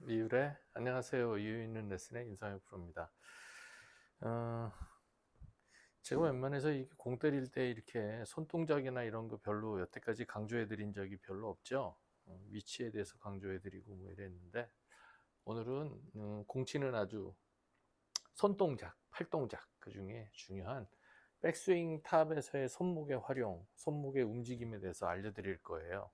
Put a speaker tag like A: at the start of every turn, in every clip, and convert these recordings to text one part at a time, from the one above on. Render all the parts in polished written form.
A: 이율의 안녕하세요. 이유 있는 레슨의 임상혁 프로입니다. 어, 제가 웬만해서 공 때릴 때 이렇게 손동작이나 이런 거 별로 여태까지 강조해 드린 적이 별로 없죠. 위치에 대해서 강조해 드리고 뭐 이랬는데 오늘은 공 치는 아주 손동작, 팔동작 그 중에 중요한 백스윙 탑에서의 손목의 활용, 손목의 움직임에 대해서 알려드릴 거예요.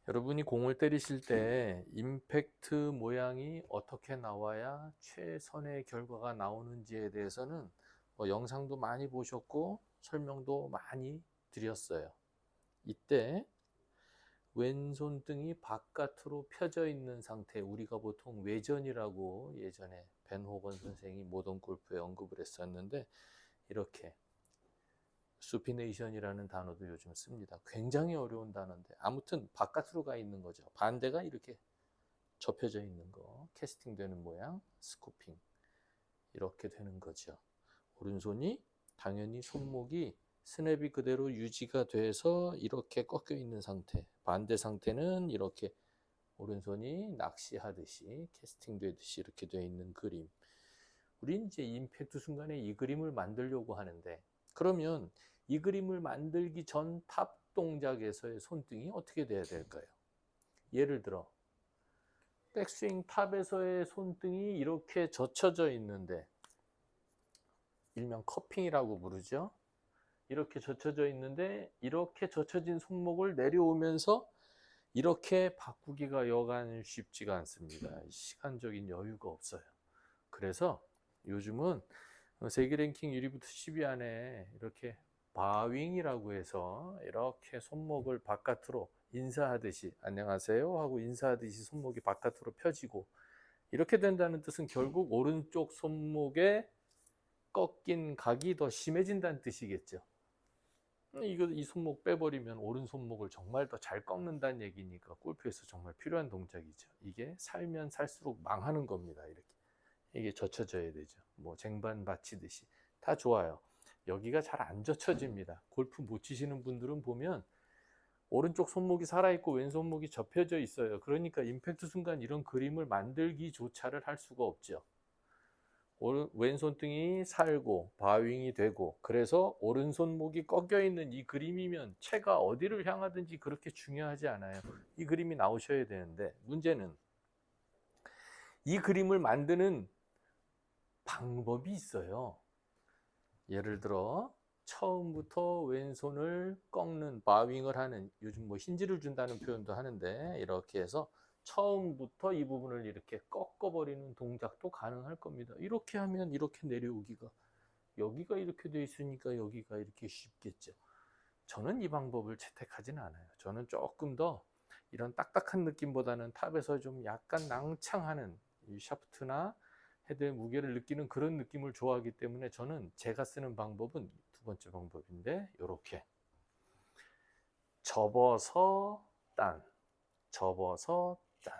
A: 여러분이 공을 때리실 때 임팩트 모양이 어떻게 나와야 최선의 결과가 나오는지에 대해서는 영상도 많이 보셨고 설명도 많이 드렸어요. 이때 왼손등이 바깥으로 펴져 있는 상태, 우리가 보통 외전이라고 예전에 벤 호건 선생이 모던 골프에 언급을 했었는데, 이렇게 수피네이션이라는 단어도 요즘 씁니다. 굉장히 어려운 단어인데 아무튼 바깥으로 가 있는 거죠. 반대가 이렇게 접혀져 있는 거, 캐스팅 되는 모양, 스쿠핑 이렇게 되는 거죠. 오른손이 당연히 손목이 스냅이 그대로 유지가 돼서 이렇게 꺾여 있는 상태, 반대 상태는 이렇게 오른손이 낚시하듯이 캐스팅 되듯이 이렇게 되어 있는 그림. 우린 이제 임팩트 순간에 이 그림을 만들려고 하는데, 그러면 이 그림을 만들기 전 탑 동작에서의 손등이 어떻게 돼야 될까요? 예를 들어 백스윙 탑에서의 손등이 이렇게 젖혀져 있는데, 일명 커핑이라고 부르죠. 이렇게 젖혀져 있는데 이렇게 젖혀진 손목을 내려오면서 이렇게 바꾸기가 여간 쉽지가 않습니다. 시간적인 여유가 없어요. 그래서 요즘은 세계 랭킹 1위부터 10위 안에 이렇게 바윙이라고 해서 이렇게 손목을 바깥으로 인사하듯이 안녕하세요 하고 인사하듯이 손목이 바깥으로 펴지고, 이렇게 된다는 뜻은 결국 오른쪽 손목에 꺾인 각이 더 심해진다는 뜻이겠죠. 이 손목 빼버리면 오른 손목을 정말 더 잘 꺾는다는 얘기니까 골프에서 정말 필요한 동작이죠. 이게 살면 살수록 망하는 겁니다. 이게 젖혀져야 되죠. 뭐 쟁반 받치듯이 다 좋아요. 여기가 잘 안 젖혀집니다. 골프 못 치시는 분들은 보면 오른쪽 손목이 살아있고 왼손목이 접혀져 있어요. 그러니까 임팩트 순간 이런 그림을 만들기조차를 할 수가 없죠. 왼손등이 살고 바윙이 되고, 그래서 오른손목이 꺾여 있는 이 그림이면 채가 어디를 향하든지 그렇게 중요하지 않아요. 이 그림이 나오셔야 되는데, 문제는 이 그림을 만드는 방법이 있어요. 예를 들어 처음부터 왼손을 꺾는, 바윙을 하는, 요즘 뭐 힌지를 준다는 표현도 하는데, 이렇게 해서 처음부터 이 부분을 이렇게 꺾어버리는 동작도 가능할 겁니다. 이렇게 하면 이렇게 내려오기가, 여기가 이렇게 돼 있으니까 여기가 이렇게 쉽겠죠. 저는 이 방법을 채택하진 않아요. 저는 조금 더 이런 딱딱한 느낌보다는 탑에서 좀 약간 낭창하는 이 샤프트나 헤드의 무게를 느끼는 그런 느낌을 좋아하기 때문에, 저는 제가 쓰는 방법은 두 번째 방법인데, 이렇게 접어서 딴, 접어서 딴,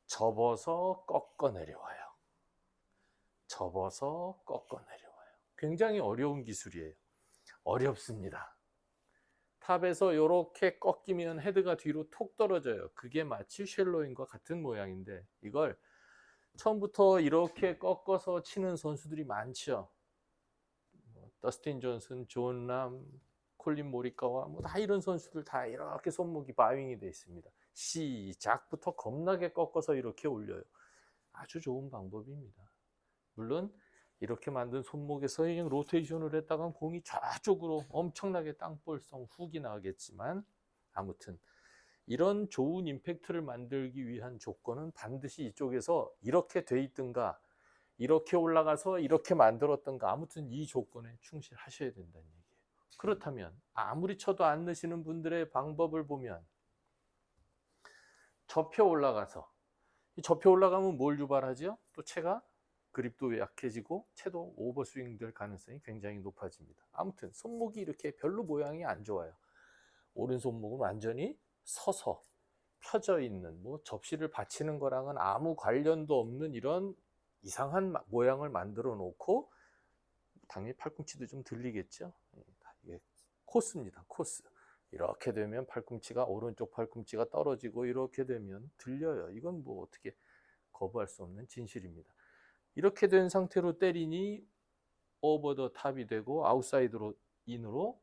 A: 접어서 꺾어 내려와요. 접어서 꺾어 내려와요. 굉장히 어려운 기술이에요. 어렵습니다. 탑에서 이렇게 꺾이면 헤드가 뒤로 톡 떨어져요. 그게 마치 쉘로인과 같은 모양인데, 이걸 처음부터 이렇게 꺾어서 치는 선수들이 많죠. 더스틴 존슨, 존 람, 콜린 모리카와 뭐 다 이런 선수들 다 이렇게 손목이 바윙이 되어 있습니다. 시작부터 겁나게 꺾어서 이렇게 올려요. 아주 좋은 방법입니다. 물론 이렇게 만든 손목에서 그냥 로테이션을 했다가 공이 좌쪽으로 엄청나게 땅볼성 훅이 나겠지만, 아무튼 이런 좋은 임팩트를 만들기 위한 조건은 반드시 이쪽에서 이렇게 돼 있든가 이렇게 올라가서 이렇게 만들었던가, 아무튼 이 조건에 충실하셔야 된다는 얘기예요. 그렇다면 아무리 쳐도 안 넣으시는 분들의 방법을 보면, 접혀 올라가서, 접혀 올라가면 뭘 유발하죠? 또 채가, 그립도 약해지고 채도 오버스윙 될 가능성이 굉장히 높아집니다. 아무튼 손목이 이렇게 별로 모양이 안 좋아요. 오른손목은 완전히 서서 펴져 있는, 뭐 접시를 받치는 거랑은 아무 관련도 없는 이런 이상한 모양을 만들어 놓고, 당연히 팔꿈치도 좀 들리겠죠. 이게 코스입니다. 코스. 이렇게 되면 팔꿈치가 오른쪽 팔꿈치가 떨어지고 이렇게 되면 들려요. 이건 뭐 어떻게 거부할 수 없는 진실입니다. 이렇게 된 상태로 때리니 오버 더 탑이 되고 아웃사이드로 인으로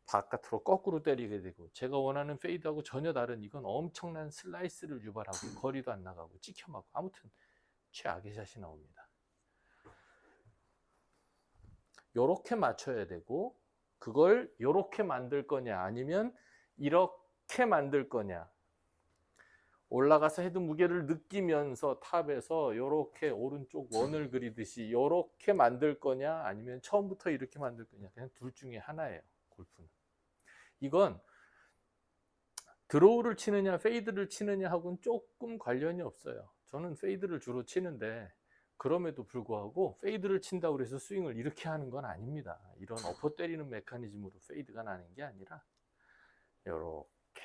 A: 바깥으로 거꾸로 때리게 되고 제가 원하는 페이드하고 전혀 다른 이건 엄청난 슬라이스를 유발하고 거리도 안 나가고 찍혀 맞고 아무튼 최악의 샷이 나옵니다. 요렇게 맞춰야 되고 그걸 요렇게 만들 거냐 아니면 이렇게 만들 거냐 올라가서 헤드 무게를 느끼면서 탑에서 요렇게 오른쪽 원을 그리듯이 요렇게 만들 거냐 아니면 처음부터 이렇게 만들 거냐 그냥 둘 중에 하나예요. 골프는 이건 드로우를 치느냐 페이드를 치느냐 하고는 조금 관련이 없어요. 저는 페이드를 주로 치는데 그럼에도 불구하고 페이드를 친다고 해서 스윙을 이렇게 하는 건 아닙니다. 이런 엎어 때리는 메커니즘으로 페이드가 나는 게 아니라 요렇게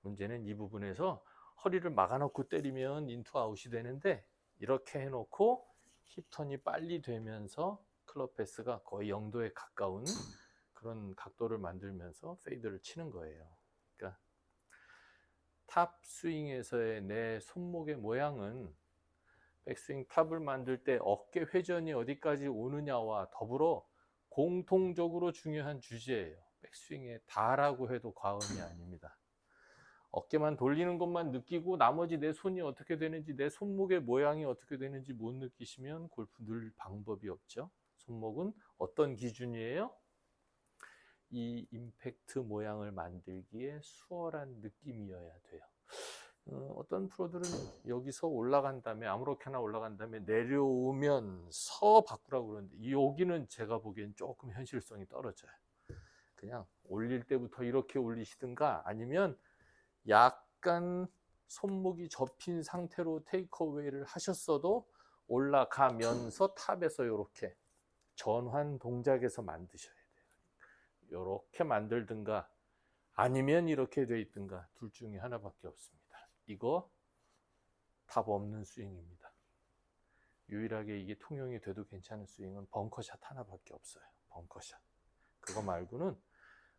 A: 문제는 이 부분에서 허리를 막아놓고 때리면 인투 아웃이 되는데 이렇게 해놓고 힙턴이 빨리 되면서 클럽 패스가 거의 0도에 가까운 그런 각도를 만들면서 페이드를 치는 거예요. 그러니까 탑 스윙에서의 내 손목의 모양은 백스윙 탑을 만들 때 어깨 회전이 어디까지 오느냐와 더불어 공통적으로 중요한 주제예요. 백스윙의 다라고 해도 과언이 아닙니다. 어깨만 돌리는 것만 느끼고 나머지 내 손이 어떻게 되는지 내 손목의 모양이 어떻게 되는지 못 느끼시면 골프 늘 방법이 없죠. 손목은 어떤 기준이에요? 이 임팩트 모양을 만들기에 수월한 느낌이어야 돼요. 어떤 프로들은 여기서 올라간 다음에 아무렇게나 올라간 다음에 내려오면서 바꾸라고 그러는데 여기는 제가 보기엔 조금 현실성이 떨어져요. 그냥 올릴 때부터 이렇게 올리시든가 아니면 약간 손목이 접힌 상태로 테이크어웨이를 하셨어도 올라가면서 탑에서 이렇게 전환 동작에서 만드셔야 돼요. 이렇게 만들든가 아니면 이렇게 돼 있든가 둘 중에 하나밖에 없습니다. 이거 답 없는 스윙입니다. 유일하게 이게 통용이 돼도 괜찮은 스윙은 벙커샷 하나밖에 없어요. 벙커샷. 그거 말고는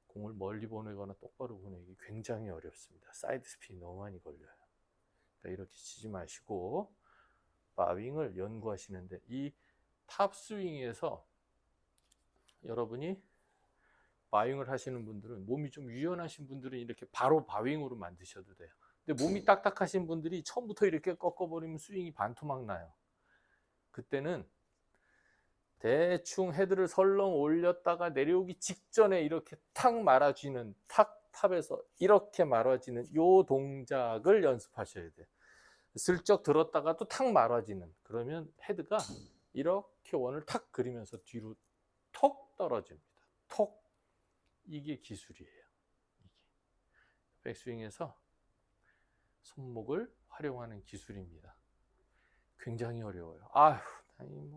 A: 공을 멀리 보내거나 똑바로 보내기 굉장히 어렵습니다. 사이드 스핀이 너무 많이 걸려요. 그러니까 이렇게 치지 마시고 바윙을 연구하시는데 이 탑 스윙에서 여러분이 바윙을 하시는 분들은 몸이 좀 유연하신 분들은 이렇게 바로 바윙으로 만드셔도 돼요. 근데 몸이 딱딱하신 분들이 처음부터 이렇게 꺾어버리면 스윙이 반토막 나요. 그때는 대충 헤드를 설렁 올렸다가 내려오기 직전에 이렇게 탁 말아쥐는 탑에서 이렇게 말아쥐는 요 동작을 연습하셔야 돼요. 슬쩍 들었다가도 탁 말아쥐는 그러면 헤드가 이렇게 원을 탁 그리면서 뒤로 톡 떨어집니다. 톡 이게 기술이에요. 이게 백스윙에서 손목을 활용하는 기술입니다. 굉장히 어려워요. 아휴,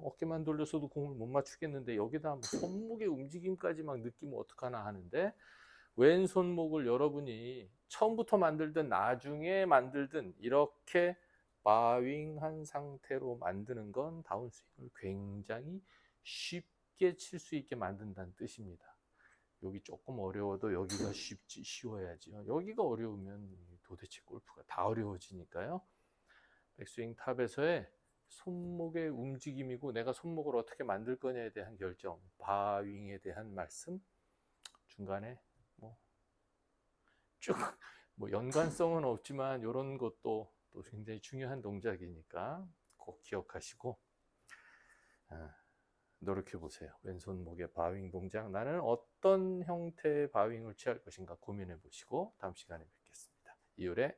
A: 어깨만 돌려서도 공을 못 맞추겠는데 여기다 손목의 움직임까지 막 느끼면 어떡하나 하는데 왼손목을 여러분이 처음부터 만들든 나중에 만들든 이렇게 바윙한 상태로 만드는 건 다운스윙을 굉장히 쉽게 칠 수 있게 만든다는 뜻입니다. 여기 조금 어려워도 여기가 쉬워야죠. 여기가 어려우면 도대체 골프가 다 어려워지니까요. 백스윙 탑에서의 손목의 움직임이고 내가 손목을 어떻게 만들 거냐에 대한 결정, 바윙에 대한 말씀, 중간에 쭉 연관성은 없지만 이런 것도 또 굉장히 중요한 동작이니까 꼭 기억하시고 노력해 보세요. 왼손목의 바윙 동작 나는 어떤 형태의 바윙을 취할 것인가 고민해 보시고 다음 시간에 뵙겠습니다. 이율의